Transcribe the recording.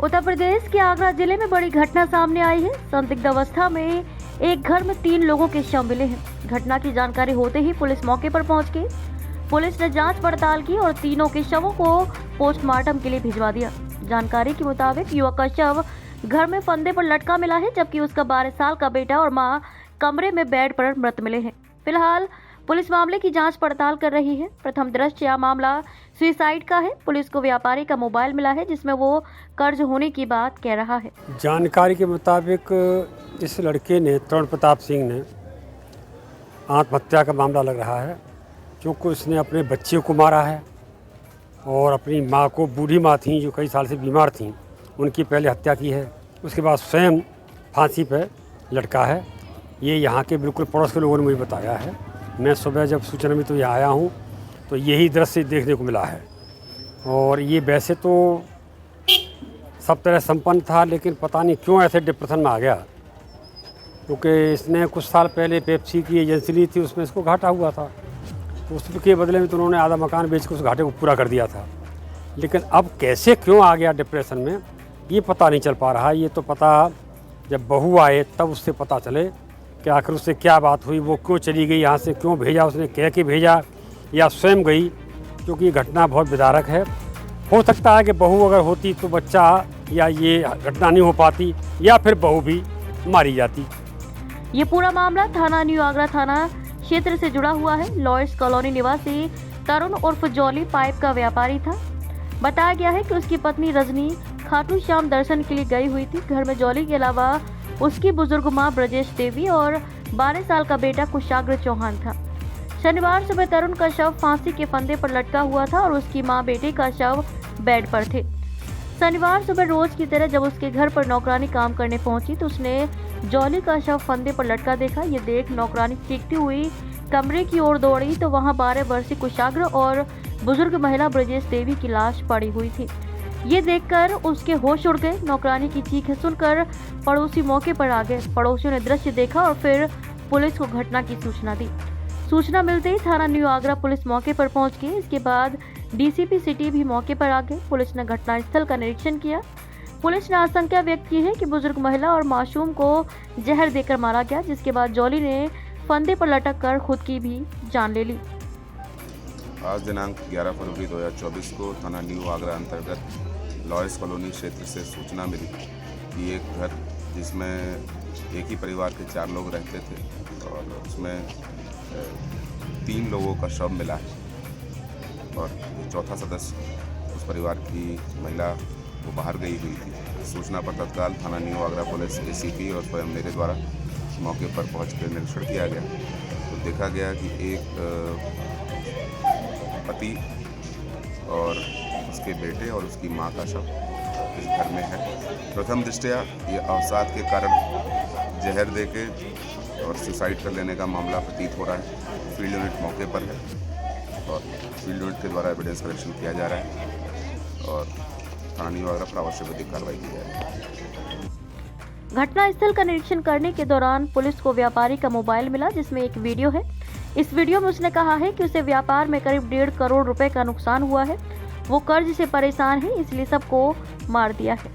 उत्तर प्रदेश के आगरा जिले में बड़ी घटना सामने आई है। संदिग्ध अवस्था में एक घर में 3 लोगों के शव मिले हैं। घटना की जानकारी होते ही पुलिस मौके पर पहुंच गई। पुलिस ने जांच पड़ताल की और तीनों के शवों को पोस्टमार्टम के लिए भिजवा दिया। जानकारी के मुताबिक युवक का शव घर में फंदे पर लटका मिला है, जबकि उसका 12 साल का बेटा और मां कमरे में बेड पर मृत मिले हैं। फिलहाल पुलिस मामले की जांच पड़ताल कर रही है। प्रथम दृष्टया यह मामला सुसाइड का है। पुलिस को व्यापारी का मोबाइल मिला है, जिसमें वो कर्ज होने की बात कह रहा है। जानकारी के मुताबिक इस लड़के ने, तरुण प्रताप सिंह ने, आत्महत्या का मामला लग रहा है, क्योंकि उसने अपने बच्चे को मारा है और अपनी माँ को, बूढ़ी माँ थी जो कई साल से बीमार थी, उनकी पहले हत्या की है। उसके बाद स्वयं फांसी पर लटका है। ये यहाँ के बिल्कुल पड़ोस के लोगों ने मुझे बताया है। मैं सुबह जब सूचना में तो यहाँ आया हूँ तो यही दृश्य देखने को मिला है। और ये वैसे तो सब तरह संपन्न था, लेकिन पता नहीं क्यों ऐसे डिप्रेशन में आ गया, क्योंकि इसने कुछ साल पहले पेप्सी की एजेंसी ली थी, उसमें इसको घाटा हुआ था। तो उसके बदले में तो उन्होंने आधा मकान बेच के उस घाटे को पूरा कर दिया था। लेकिन अब कैसे क्यों आ गया डिप्रेशन में, ये पता नहीं चल पा रहा। ये तो पता जब बहू आए तब उससे पता चले कि आखिर उससे क्या बात हुई, वो क्यों चली गई यहाँ से, क्यों भेजा, उसने कह के भेजा या स्वयं गई, क्योंकि ये घटना बहुत विदारक है। हो सकता है कि बहू अगर होती तो बच्चा या ये घटना नहीं हो पाती, या फिर बहू भी मारी जाती। ये पूरा मामला थाना न्यू आगरा थाना क्षेत्र से जुड़ा हुआ है। लॉयर्स कॉलोनी निवासी तरुण उर्फ जॉली पाइप का व्यापारी था। बताया गया है कि उसकी पत्नी रजनी खाटू श्याम दर्शन के लिए गई हुई थी। घर में जॉली के अलावा उसकी बुजुर्ग मां ब्रजेश देवी और 12 साल का बेटा कुशाग्र चौहान था। शनिवार सुबह तरुण का शव फांसी के फंदे पर लटका हुआ था और उसकी मां बेटे का शव बेड पर थे। शनिवार सुबह रोज की तरह जब उसके घर पर नौकरानी काम करने पहुंची तो उसने जॉली का शव फंदे पर लटका देखा। ये देख नौकरानी चीखती हुई कमरे की ओर दौड़ी तो वहां 12 वर्षीय कुशाग्र और बुजुर्ग महिला ब्रजेश देवी की लाश पड़ी हुई थी। ये देखकर उसके होश उड़ गए। नौकरानी की चीख सुनकर पड़ोसी मौके पर आ गए। पड़ोसियों ने दृश्य देखा और फिर पुलिस को घटना की सूचना दी। सूचना मिलते ही थाना न्यू आगरा पुलिस मौके पर पहुंच गई। इसके बाद डीसीपी सिटी भी मौके पर आ गए। पुलिस ने घटनास्थल का निरीक्षण किया। पुलिस ने आशंका व्यक्त की है कि बुजुर्ग महिला और मासूम को जहर देकर मारा गया, जिसके बाद जॉली ने फंदे पर लटक कर खुद की भी जान ले ली। आज दिनांक 11 फरवरी 2024 को थाना न्यू आगरा अंतर्गत लॉयर्स कॉलोनी क्षेत्र से सूचना मिली कि एक घर जिसमें एक ही परिवार के 4 लोग रहते थे और उसमें 3 लोगों का शव मिला है और चौथा सदस्य उस परिवार की महिला वो बाहर गई हुई थी। सूचना पर तत्काल थाना न्यू आगरा पुलिस एसीपी और स्वयं मेरे द्वारा मौके पर पहुंचकर निरीक्षण किया गया। तो देखा गया कि एक पति और उसके बेटे और उसकी मां का शव इस घर में है। प्रथम दृष्टया ये अवसाद के कारण जहर देके और सुसाइड कर लेने का मामला प्रतीत हो रहा है। फील्ड यूनिट मौके पर है और फील्ड यूनिट के द्वारा एविडेंस कलेक्शन किया जा रहा है और थाना न्यू आगरा पर आवश्यक विधिक कार्रवाई की जा रही है। घटनास्थल का निरीक्षण करने के दौरान पुलिस को व्यापारी का मोबाइल मिला, जिसमें एक वीडियो है। इस वीडियो में उसने कहा है कि उसे व्यापार में करीब 1.5 करोड़ रुपए का नुकसान हुआ है। वो कर्ज से परेशान है, इसलिए सबको मार दिया है।